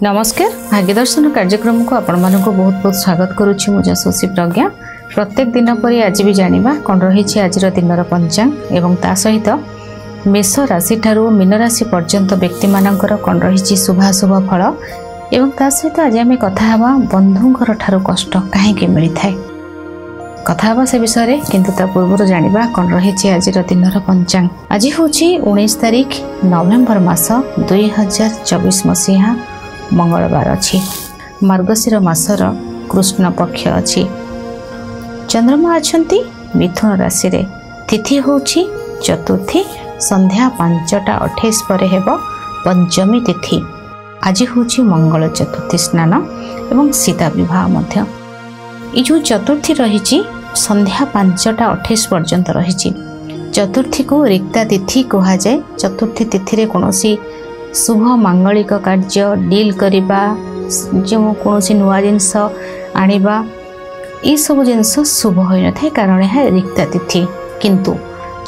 नमस्कार भाग्यदर्शन कार्यक्रम को आपण मानक बहुत बहुत स्वागत करुच्ची मु जसोसी प्रज्ञा। प्रत्येक दिन पर आज भी जानिबा कौन रही आज दिन पंचांग एवं ता सहित मेष राशि ठारू मीन राशि पर्यंत व्यक्ति मानकर कौन रही शुभाशुभ फल एवं ता सहित आज आम कथा हवा बंधुंकर ठारू कष्ट कहीं मिली थाए कथा हवा से विषय किंतु ता पूर्व जानिबा कौन रही आज दिन पंचांग। आज हूँ 19 तारिख नवेम्बर मास 2024 मसीहा मंगलवार अच्छी मार्गशीर मासर कृष्ण पक्ष अच्छी चंद्रमा अच्छंती मिथुन राशि रे तिथि होची चतुर्थी संध्या 5:28 पर हेबो पंचमी तिथि। आज होची मंगल चतुर्थी स्नान एवं सीता विवाह मध्य ये जो चतुर्थी रही संध्या 5:28 पर्यंत रही चतुर्थी को रिक्ता तिथि कहा जाए। चतुर्थी तिथि रे कोनोसी शुभ मांगलिक कार्य डील करबा जो कोनोसी नुआ जिनस आनिबा ये सब जिनस शुभ होई न थाए कारण है रिक्ता तिथि। किंतु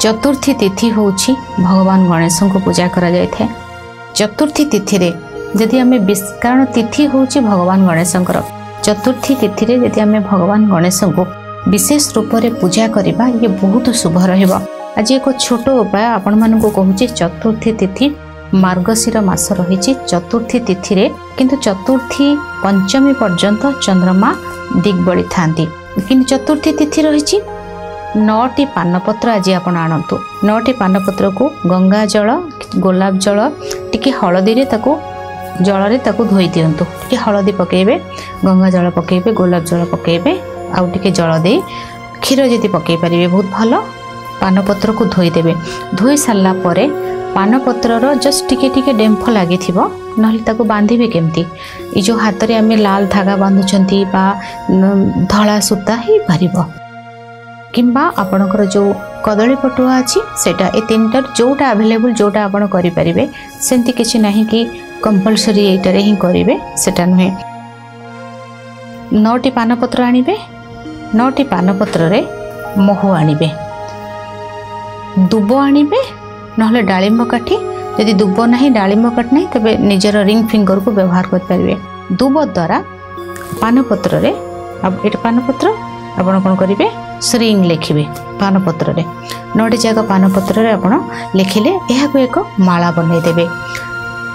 चतुर्थी तिथि होची भगवान गणेश को पूजा करा जाय थाए। चतुर्थी तिथि रे यदि आमे कारण तिथि होची भगवान गणेशंकर चतुर्थी तिथि रे यदि आमे भगवान गणेश को विशेष रूप से पूजा करबा ये बहुत शुभ रहइबा। आज एक छोट उपाय आपण मानन को कहूची। चतुर्थी तिथि मार्गशीर मास रही चतुर्थी तिथि रे किंतु चतुर्थी पंचमी पर्यंत चंद्रमा दिग्बली थांती किंतु चतुर्थी तिथि रही 9टी पानपत्र आज आपण आणंतु। 9टी पानपत्र को गंगा जल गोलाप जल टिके हलदी रे ताको जल रे ताको धोई दियंतु। टिके हलदी पकेबे गंगा जल पकेबे गोलाप जल पकेबे आउ टिके जल दे क्षीर जदि पकई पारिबे बहुत भलो। पानपत्र को धोई देबे धोई सारला परे पानपत्र जस्ट टिके टिके डेम्फ लगी ना ताको बांधे केमती ये जो हाथ में आम लाल धागा बांधुंट बा धला सूता ही पार किंबा आपणकर जो कदली पटुआ अच्छी सेटा ए तीनटार जोटा अवेलेबल जोटा आपण करें सेमती किसी ना कि कंपलसरी एटारे ही करेंगे सेटा नुहे। 9टी पानपत्र आनिबे 9टी पानपत्र रे महू आनिबे दुब आनिबे नहले डालिंब काठी यदि दुब नहीं डालिंब काठ नहीं तबे निजर रिंग फिंगर को व्यवहार कर पारिबे। दुब द्वारा पानपत्र रे अब एटा पानपत्र आपण कोन करिवे श्रींग लिखिबे पानपत्र रे 9टी जागा पानपत्र रे आपण लिखिले एहा को एक माला बनै देबे।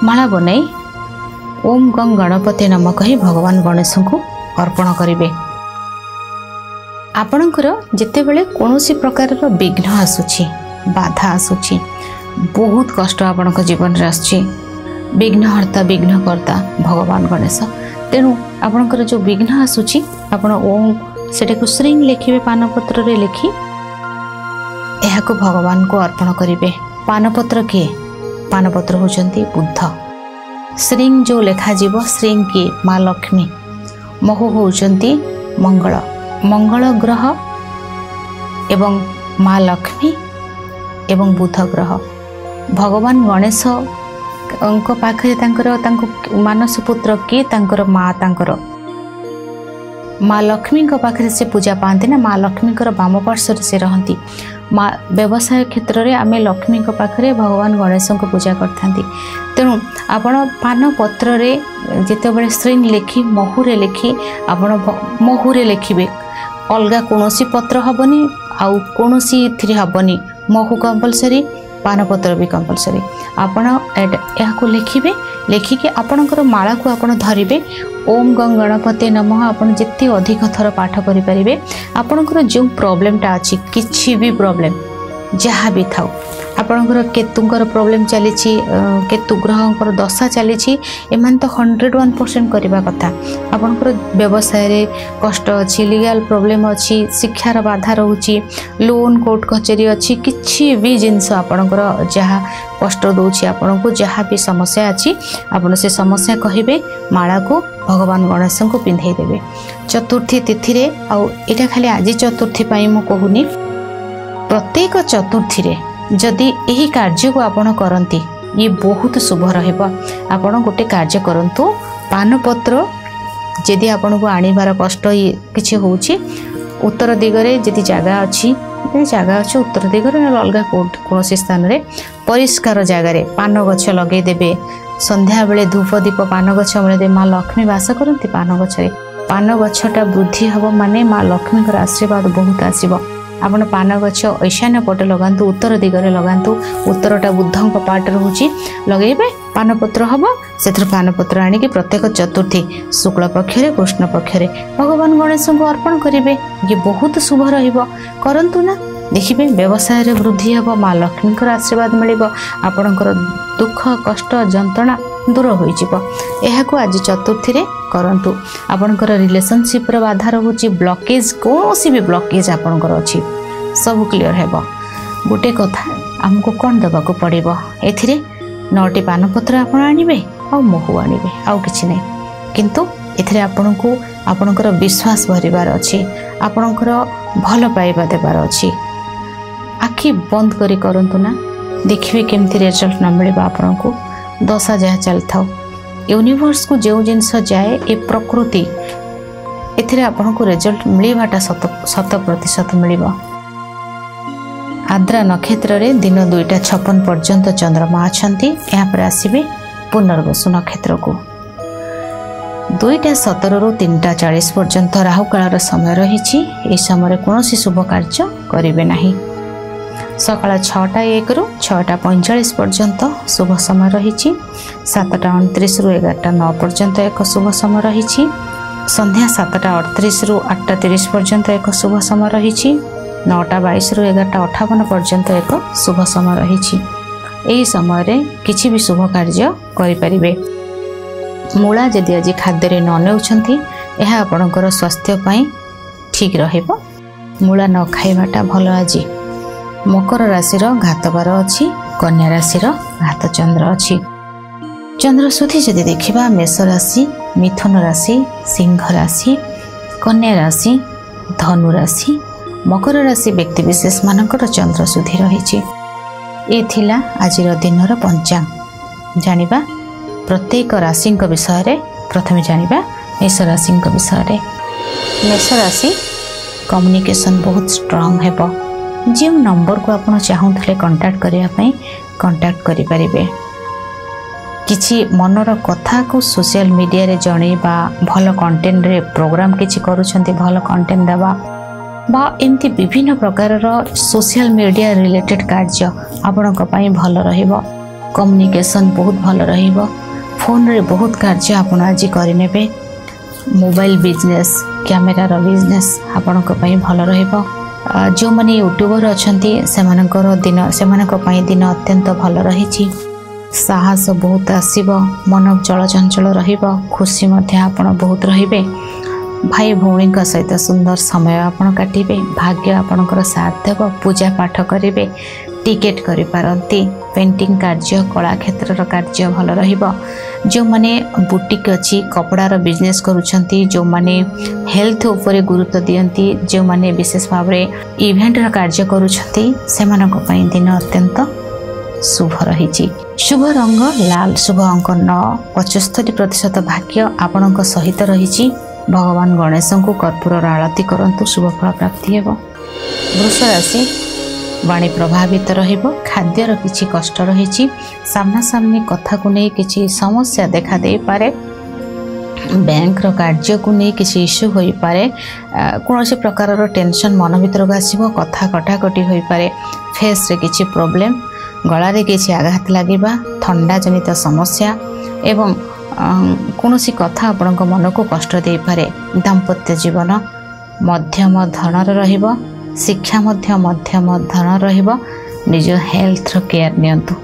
माला बनै ओम गं गणपति नमः कहि भगवान गणेश को अर्पण करिवे। आपणकर जेते बेले कोनोसी प्रकार रो विघ्न आसुची बाधा आसुची बहुत कष्ट आपण जीवन रे आसुची विघ्नहर्ता विघ्नकर्ता भगवान गणेश तेणु आपणकर जो विघ्न आसुची आपण ओम सेटा को श्रींग लिखिबे पानपत्र रे लिखि एहा को भगवान को अर्पण करिवे। पानपत्र के पानपत्र होचंती बुद्ध श्रींग जो लेखा जीव श्रींग की माँ लक्ष्मी महू होचंती मंगल मंगल ग्रह एवं माँ लक्ष्मी एवं बुध ग्रह। भगवान गणेश पाखरे मानस पुत्र किए माँ तांकर माँ लक्ष्मी पाखरे से पूजा पाती ना माँ लक्ष्मी बाम पार्श्व से रहती। माँ व्यवसाय क्षेत्र में आम लक्ष्मी पाखरे भगवान गणेश को पूजा करथांती। तेणु आपण पान पत्र रे जितेबाला श्रींग लिखि महूरे लिखि आपण महूरे लिखिबे अलगा कौनसी पत्र हेनी आउ कौनसी हेनी महू कंपलसरी पानपत्र भी कंपलसरी आपण या लिखिबे लिखिकी आपणकर माला को आपण धरिबे ओम गं गणपति नमः आपण जिते अधिक थर पाठ करि परिबे आपणकर जो प्रॉब्लमटा अछि किछि भी प्रॉब्लम जहाँ भी थाउ आपणकर केतुंकर प्रॉब्लम चली केतु ग्रहंकर दशा चली एमान तो 101% करबा कथा। आपणकर व्यवसाय रे कष्ट अछि लीगल प्रॉब्लम अछि शिक्षार बाधा रहउछि लोन कोर्ट कचेरी अछि किछि भी जिंस आपणकर जहाँ कष्ट दउछि आपनको जहाँ भी समस्या अछि आपण से समस्या कहिबे माला को भगवान गणेश को पिंधे देबे। चतुर्थी तिथि रे आउ एटा खाली आज चतुर्थी पई मु कहूनी प्रत्येक चतुर्थी रे जदि यही कार्य को आपण करती ये बहुत शुभ रहइबा। आपण गोटे कार्य करंतु पानपत्र जदि आपण को आनिबार कष्ट किछि होउछि उत्तर दिगरे जदि जगह अछि उत्तर दिगरे अलग कौन स्थान रे परिष्कार जगार पान गछ लगे देबे संध्या बेले धूप दीप पान गछ मूल माँ लक्ष्मी वास करती पान गछरे पान गछटा वृद्धि हम माने माँ लक्ष्मी आशीर्वाद बहुत आसब आपण पान गछ ईशान्य पटे लगातु उत्तर दिगरे लगातु उत्तरटा बुद्धों पार्ट रोचे लगेबे पानपत्र हम से पानपत्र आणिक प्रत्येक चतुर्थी शुक्ल पक्षरे कृष्ण पक्षरे भगवान गणेश को अर्पण करेंगे ये बहुत शुभ रु ना देखिए व्यवसाय रे वृद्धि हम माँ लक्ष्मी आशीर्वाद मिल आपणकर दुख कष्ट जंत्रणा दूर हो आज चतुर्थी रे करंतु आपणकर रिलेशनशिप रे बाधा रोचे ब्लॉकेज कौन भी ब्लॉकेज आपणकर अच्छी सब क्लियर है गोटे कथा आमको कौन देवाक पड़ो ए 9टी पानपत्र आप आणवे आ महू आणवे आउ कि नहीं किंतु एथिरे आपनको आपणकर विश्वास भरबार अच्छी आपणकर भल पाइबा देबार अच्छी आखि बंद करी करंतु ना देखिए केमती रिजल्ट न मिलबा आपनको दशा जहाँ चली था यूनिवर्स को जो जिनस जाए ये प्रकृति एथिरे आपनको रिजल्ट मिलवाटा 100% मिल आद्रा नक्षत्र रे दिन 2:56 पर्यंत चंद्रमा अच्छा यहाँ आसवे पुनर्वसु नक्षत्र को 2:17 रु 3:40 पर्यंत राहुकाल समय रही समय कौन शुभ कार्य करेंगे नहीं सकाळ 6:01 रु 6:45 पर्यंत शुभ समय रही 7:29 रु 11:09 पर्यंत एक शुभ समय रही संध्या 7:38 रु 8:30 पर्यंत एक शुभ समय रही 9:22 रु 11:58 पर्यंत एक शुभ समय रही यही समय रे किछि भी शुभ कार्य करें मूला जदि आज खाद्य न नेउछंती यह आपणकर स्वास्थ्य पाई ठीक रहिबो मूला न खाइबाटा भल आज मकर राशि घातबार अच्छी कन्या राशि घात चंद्र अच्छी चंद्र सुधी जदि देखा मेष राशि मिथुन राशि सिंह राशि कन्या राशि धनु राशि मकर राशि व्यक्तिविशेष मानकर चंद्र सुधी रही ये थिला आजिर दिनर पंचांग जानिबा प्रत्येक राशि विषय रे प्रथमे जानिबा मेष राशि विषय रे मेष राशि कम्युनिकेशन बहुत स्ट्रांग हेबो जो नंबर को आप चाहूले कंटाक्ट करने कंटाक्ट करें किसी मनर कथा को सोशल मीडिया रे जनइबा भल कंटेंट रे प्रोग्राम किसी करुछंती भल कंटेंट देवा बा एमती विभिन्न प्रकार सोशल मीडिया रिलेटेड कार्य आपणक भल रहिबो कम्युनिकेशन बहुत भल रहिबो फोन रे बहुत कार्य आपण आज करें मोबाइल बिजनेस कैमेरार बिजनेस आपणक भल रहिबो जो माने यूट्यूबर अच्छी से दिन अत्यंत भल रही साहस बहुत आसब मन चलचंचल रहिबो खुशी आपण बहुत रहिबे भाई भौणी सहित सुंदर समय आपण काटिबे भाग्य आपणकर साथ देव पूजा पाठ करेंगे टिकेट करि पारंती पेंटिंग कार्य कला क्षेत्र कार्य भल रहिबो जो माने बुटीक अच्छी कपड़ार बिजनेस करुछंती जो माने हेल्थ उपरे गुरुत्व दियंती जो माने विशेष भाव में इवेंट कार्य करुछंती सेमानक पई दिन अत्यंत शुभ रही शुभ रंग लाल शुभ अंक 9 75% भाग्य आपणक सहित रही भगवान गणेश को कर्पूर आरती करंतु शुभ फल प्राप्ति हेबो वृष राशि वाणी प्रभावित रहिबो खाद्यर किछि कष्ट रही सामना सामनी कथा को नहीं किछि समस्या देखा दे पारे बैंक रो कार्य को नहीं किछि इश्यू होई पारे कौन से प्रकार टेंशन मन भीतर को आसीबो कथा कटाकटी होई पारे फेस रे किछि प्रॉब्लम गला रे किछि आघात लागिबा ठंडा जनित समस्या एवं कौन सी कथा आपण मन को कष्ट दे पारे दाम्पत्य जीवन मध्यम धनर रहिबो शिक्षा मध्यम धन रहिबो निज हेल्थ केयर नियंतु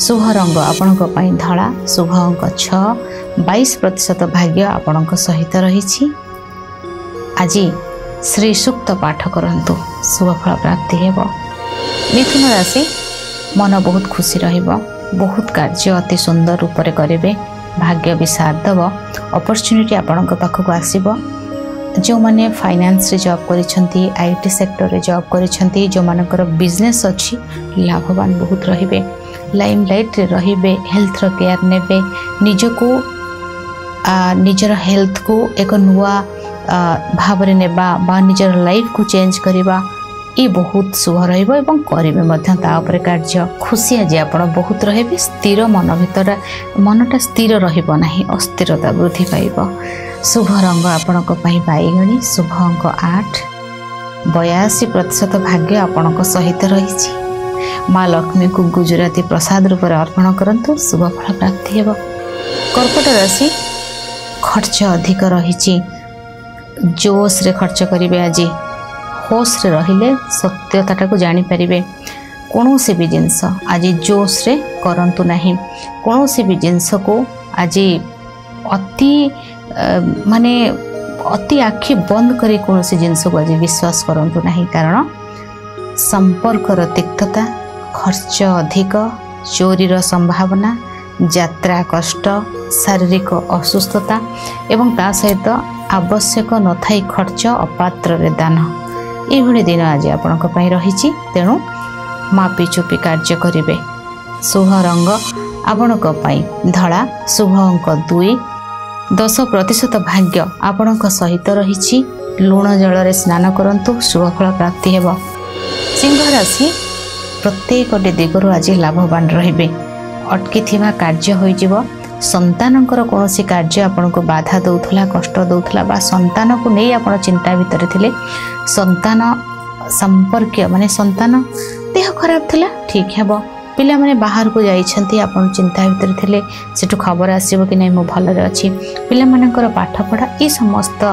शुभ रंग आपणक पई धला शुभ अंक 6 22% भाग्य आपणक सहित रही आज श्री सूक्त पाठ करंतु शुभ फल प्राप्ति हेबो मिथुन राशि मन बहुत खुशी रहिबो बहुत कार्य अति सुंदर रूप में करेंगे भाग्य भी साथ देव अपॉर्चुनिटी आपणक पाखक आसीबो जो माने फाइनेंस रे जॉब करिसेंती आईटी सेक्टर रे जॉब करिसेंती जो मानकर बिजनेस अच्छी लाभवान बहुत रहिबे लाइमलाइट रे रहिबे हेल्थ रो केयर नेबे निजको निजर हेल्थ को एक नुआ भाव रे नेबा बा निजर लाइफ को चेंज करिबा ये बहुत शुभ रहिबो करेंगे कार्य खुशी आज आप बहुत रहे स्थिर मन भर मनटा स्थिर रहिबो नाही अस्थिरता वृद्धि पाइब। शुभ रंग आपण बैगणी शुभ अंक 8 82% भाग्य आपण सहित रही। माँ लक्ष्मी को गुजराती प्रसाद रूप अर्पण करंतु शुभ फल प्राप्ति हेब। कर्कट राशि खर्च अधिक रही जोश रे खर्च करेंगे आज होश रे रहिले सत्यता को जानीपर कौन सी भी जिनस आज जोश रे करंतु नहीं कौन सी भी जिनस को आज अति माने अति आखि बंद करी कौन सी जिनस को आज विश्वास करंतु नहीं कारण संपर्कर तिक्तता खर्च अधिक चोरीर संभावना यात्रा कष्ट शारीरिक असुस्थता एवं ता सहित आवश्यक नथाई खर्च अपात्र रे दान ये दिन आज आपण रही तेणु मापी चुपी कार्य करेंगे। शुभ रंग आपण धड़ा शुभ अंक 2 10% भाग्य आपण सहित रही। लुण जल स्नान करंतु शुभ फल प्राप्ति हेब। सिंह राशि प्रत्येक दिगरु आज लाभवान रहिबे। अटकी थिबा कार्य होइजिवो। संतानकर कौन सी कार्य आपन को बाधा दौथला कष्ट दौथला बा संतान को नहीं आप चिंता भितर थिले संतान संपर्क माने संतान देह खराब थिला ठीक हेबो पिला माने बाहर को जाइछंती आपन चिंता भितर थिले सेटु खबर आसीबो कि नै मो भल रे अछि पिला मानकर पाठ पढ़ा ई समस्त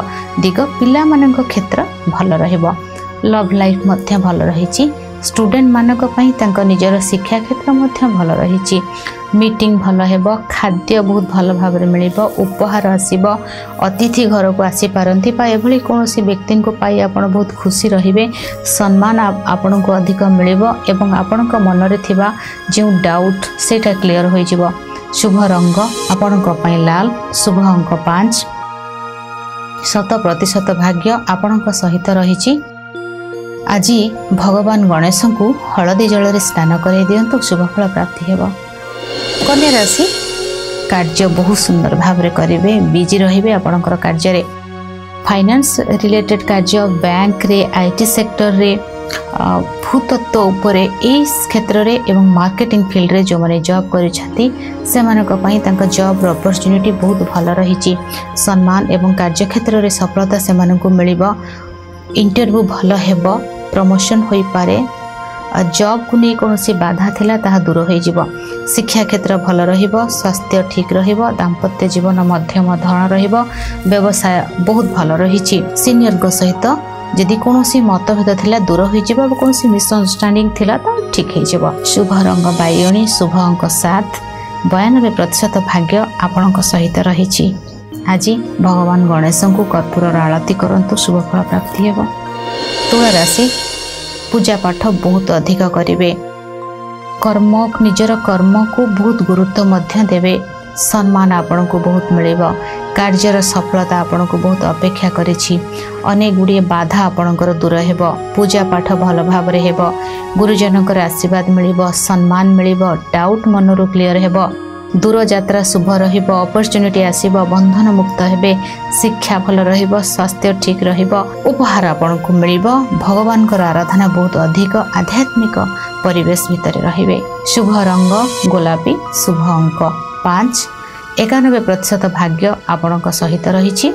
दिग पिला मानक क्षेत्र भल रहइबो। लव लाइफ मध्य भल रहिछि। स्टूडेंट मानक पई तांको निजर शिक्षा क्षेत्र मध्य भल रहिछि। मीटिंग भल हेबो। खाद्य बहुत भल भाव में मिलिबो। उपहार आसीबो। अतिथि घर को आसी पारंती पा एभली कोनोसी व्यक्ति को पाई आपण बहुत खुशी रहिबे। सम्मान आपण को अधिक मिलिबो एवं आपण को मन रे थिबा जे डाउट सेटा क्लियर होई जिवो। शुभ रंग आपण को पई लाल शुभ अंक 5 100% भाग्य आपण को सहित रहिछि। आज भगवान गणेश को हलदी जल स्नान कर दिंतु शुभ फल प्राप्ति हेब। कन्या राशि कार्य बहुत सुंदर भाव में करेंगे बिजी रहिबे आपणकर कार्य रे। फाइनेंस रिलेटेड कार्य बैंक रे आईटी सेक्टर रे भूतत्व उपरे इस क्षेत्र रे एवं मार्केटिंग फील्ड रे जो माने जॉब करिछथि से मानक पई तांका जॉब अपॉर्चुनिटी बहुत भल रहिछि। सम्मान एवं कार्य क्षेत्र रे सफलता से मानकु मिलिबो। इंटरव्यू भल हेबो। प्रमोशन होई पारे। जॉब को नहीं कौन सी बाधा थिला ताहा दूर हो जिवो। शिक्षा क्षेत्र भल रहिबो। स्वास्थ्य ठीक रहिबो। दाम्पत्य जीवन मध्यम धरण रहिबो। व्यवसाय बहुत भल रहिछि। सीनियर को सहित यदि कौन सी मतभेद थिला दूर हो जिवो कौन सी मिसअंडरस्टैंडिंग थिला ता ठीक हो जिवो। शुभ रंग बैगणी शुभ अंक 7 92% भाग्य आपणक सहित रहिछि। आज भगवान गणेश को कर्पूर आरती करंतु शुभ फल प्राप्ति हेब। तुला राशि पूजा पाठ बहुत अधिक करेंगे। कर्म निजर कर्म को बहुत गुरुत्व मध्य देवे। सम्मान आपण को बहुत मिलेबो। कार्यर सफलता आपण को बहुत अपेक्षा करिछि। अनेक गुड़िए बाधा आपणकर दूर हेबो। पूजा पाठ भल भाव रे हेबो। गुरुजनकर आशीर्वाद मिलिबो। सम्मान मिलिबो। डाउट मनरु क्लियर हेबो। दूर यात्रा शुभ रहिबो। अपॉर्चुनिटी आसीबो। बंधन मुक्त हेबे। शिक्षा भल रहिबो। स्वास्थ्य ठीक रहिबो। उपहार आपण को मिलिबो। भगवान कर आराधना बहुत अधिक आध्यात्मिक परिवेश भितर रहिबे। शुभ रंग गोलापी शुभ अंक 5 91% भाग्य आपणक सहित रहिछि।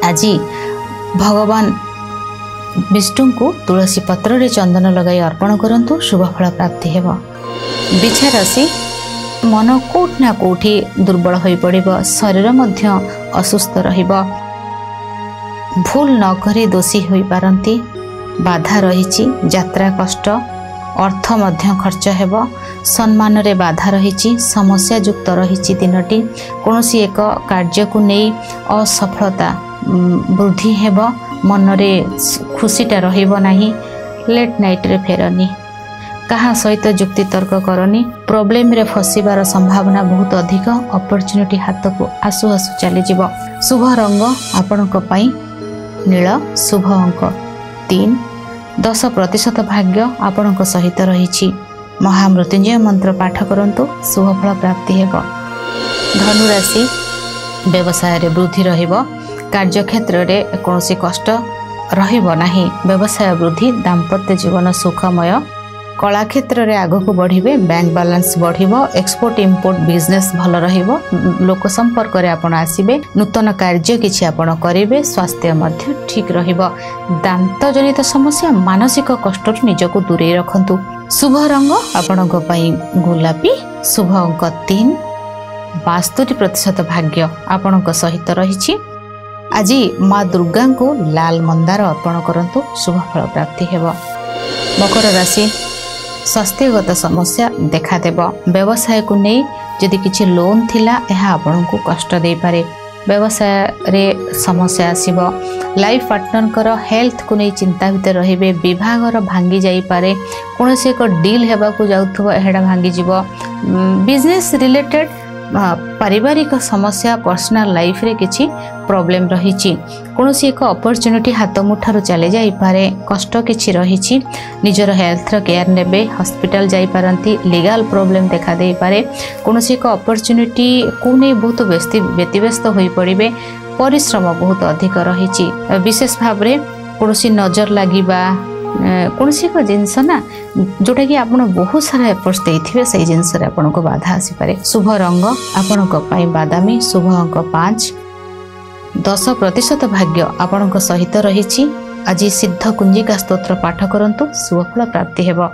आज भगवान विष्णु को तुलसी पत्र रे चंदन लगाई अर्पण करंतु शुभ फल प्राप्ति हेब। बिछा राशि मन कोठना कोठी दुर्बल होई पड़िबो। शरीर मध्य असुस्थ रहिबो। भूल न करी दोषी होई पारंती। बाधा रहिछि। यात्रा कष्ट अर्थ मध्य खर्च हेबो। सम्मान रे बाधा रहिछि। समस्या युक्त रहिछि दिनटी। कोनोसी एक कार्य को नै असफलता वृद्धि हेबो। मन रे खुशीटा रहिबो नाही। लेट नाइट रे फेरनी। कहा सहित जुक्ति तर्क करनी। प्रॉब्लम रे फसीबार संभावना बहुत अधिक। अपॉर्चुनिटी हाथ को आसु आसु चली जीवो। शुभ रंग आपणक पई नील शुभ अंक 3 10% भाग्य आपणक सहित रहिछि। महामृत्युंजय मंत्र पाठ करंतु शुभ फल प्राप्ति हेब। धनु राशि व्यवसाय रे वृद्धि रहिबो। कार्य क्षेत्र रे कोनोसी कष्ट रहिबो नाही। व्यवसाय वृद्धि, दाम्पत्य जीवन सुखमय। कला क्षेत्र में आगक बढ़े, बैंक बैलेंस बढ़िबो। एक्सपोर्ट इम्पोर्ट बिजनेस भल रहिबो। लोक संपर्क रे आपण आसीबे। नूतन कार्य किछि आपण करिवे। स्वास्थ्य मध्य ठीक रहिबो। दांत जनित समस्या, मानसिक कष्ट निजको दूरे रखंतु। शुभ रंग आपणक पई गुलाबी। शुभ अंक 3। 62% भाग्य आपणक सहित रहिछि। आज माँ दुर्गा को लाल मंदार अर्पण करंतु, शुभ फल प्राप्ति हेबो। मकर राशि, स्वास्थ्यगत समस्या देखा देब। व्यवसाय को नहीं जदि किछि लोन थिला यह आपन को कष्ट दे पारे। व्यवसाय रे समस्या आसीबो। लाइफ पार्टनर कर हेल्थ को नहीं चिंता भितर रहिबे। विभागर भांगी जाई पारे। कोनोसी एक डील हेबा को जाउथबो एहेडा भांगी जिवो। बिजनेस रिलेटेड पारिवारिक समस्या, पर्सनल लाइफ रे किछि प्रॉब्लम रहिछि। कोनोसी एक अपॉर्चुनिटी हाथ मुठारु चले जाई पारे। कष्ट किछि रहिछि। निजर हेल्थ र केयर नेबे। हॉस्पिटल जाई पारंती। लीगल प्रॉब्लम देखा दे पारे। कोनोसी एक अपॉर्चुनिटी को नै बहुत व्यतिव्यस्त होई पड़िबे। परिश्रम बहुत अधिक रहिछि। विशेष भाव रे कोनोसी नजर लागिबा, कोनोसी एक जिंस ना जोटा कि आपण बहुत सारा एफर्ट्स देथिबे से जिंस रे आपण को बाधा आसी पारे। शुभ रंग आपण को पई बादामी। शुभ अंक 5। 10% भाग्य आपणक सहित रहिछि। आज सिद्ध कुंजिका स्तोत्र पाठ करंतु, शुभ फल प्राप्ति हेबो।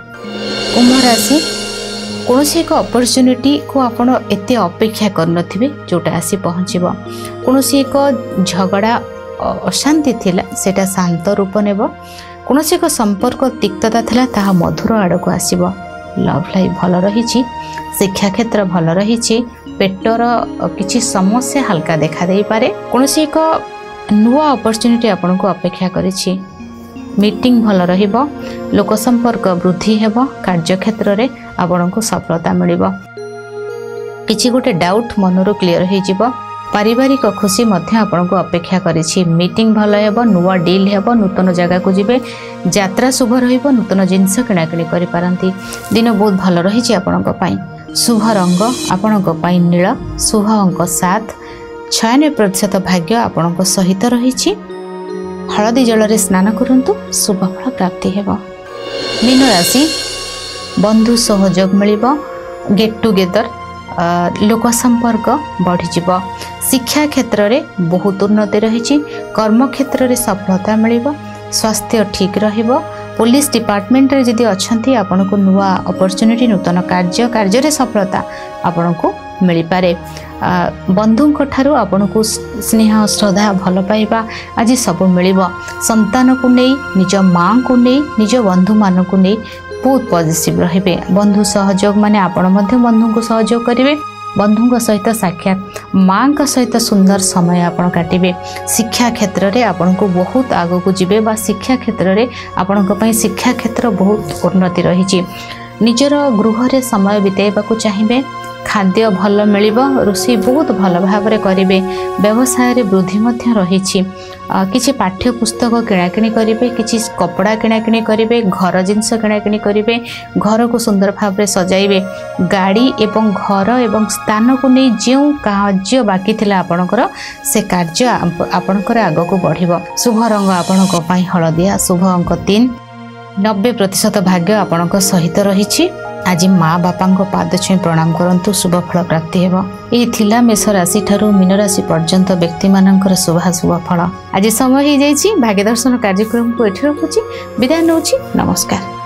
कुंभ राशि, कोनोसी एक अपॉर्चुनिटी को आपण एते अपेक्षा करनथिबे जोटा आसी पहुँचीबो। कोनोसी एक झगड़ा अशांति थिला सेटा शांत रूप नेबो। कोनोसी एक संपर्क तिक्तता थिला ताहा मधुर आड़को आसीबो। लव लाइफ भल रहिछि। शिक्षा क्षेत्र भल रहिछि। पेटर किछि समस्या हल्का देखा दे पारे। कोनोसी एक नुआ अपॉर्चुनिटी आपन को अपेक्षा करिछि। मीटिंग भल रहिबो। लोक संपर्क वृद्धि हेबो। कार्य क्षेत्र रे आपन को सफलता मिलिबो। किछि गोटे डाउट मनरो क्लियर होई जिवो। पारिवारिक खुशी मध्य आपन को अपेक्षा करिछि। मीटिंग भल हेबो। नुआ डील हेबो। नूतन जगह को जिबे। यात्रा शुभ रहिबो। नूतन जिंस किणाकिणी करि पारंती। दिन बहुत भल रहिछि आपन को पई। शुभ रंग आपन को पई नील। शुभ अंक 7। 96% भाग्य आपन को सहित रहिछि। हळदी जल रे स्नान करंतु, शुभ फल प्राप्ति हेबो। मीन राशि, बंधु सहयोग मिलिबो। गेट टुगेदर, लोक संपर्क बढ़िजिब। शिक्षा क्षेत्र रे बहुत उन्नति रहिछि। कर्म क्षेत्र रे सफलता मिलिबो। स्वास्थ्य ठीक रहिबो। पुलिस डिपार्टमेंट रे जदि अछंती आपन को नुआ अपॉर्चुनिटी, नूतन कार्य रे सफलता आपन को मिली पारे। बंधु ठारू आपन को स्नेह श्रद्धा भल पाइबा आज सब मिलिबो। संतान को नहीं, निज मां को नहीं, निज बंधु मान को नहीं बहुत पॉजिटिव रहिबे। बंधु सहयोग माने आपण मध्य बंधु को सहयोग करिवे। बंधु सहित साक्षात मां का सहित सुंदर समय आपण काटिबे। शिक्षा क्षेत्र रे आपण को बहुत आगो को जिबे बा शिक्षा क्षेत्र रे आपण को पई शिक्षा क्षेत्र बहुत उन्नति रहिछि। निजर गृह रे समय बिताइबा को चाहिबे। खाद्य भल मिलिबो। रोषेई बहुत भल भाव रे करिवे। व्यवसाय रे वृद्धि मध्य रहिछि। किछि पाठ्य पुस्तक किणाकिणी करिवे। किछि कपड़ा किणाकिणी करिवे। घर जिंस किणाकिणी करिवे। घर को सुंदर भाव रे सजाइबे। गाड़ी एवं घर एवं स्थान को नहीं जो कार्य बाकी थिला आपणकर से कार्य आपणकर आगो को बढ़िबो। शुभ रंग आपणक पई हळदिया। शुभ अंक 3। 90% भाग्य आपणक सहित रहिछि। आज माँ बापा पाद छुई प्रणाम करंतु, शुभ फल प्राप्ति हेबो। एही थिला मेष राशि ठारू मीन राशि पर्यंत व्यक्ति मानकर शुभाशुभ फल। आज समय हो जाइछि। भाग्य दर्शन कार्यक्रम को एठी रखुछि। विदाय नउछि। नमस्कार।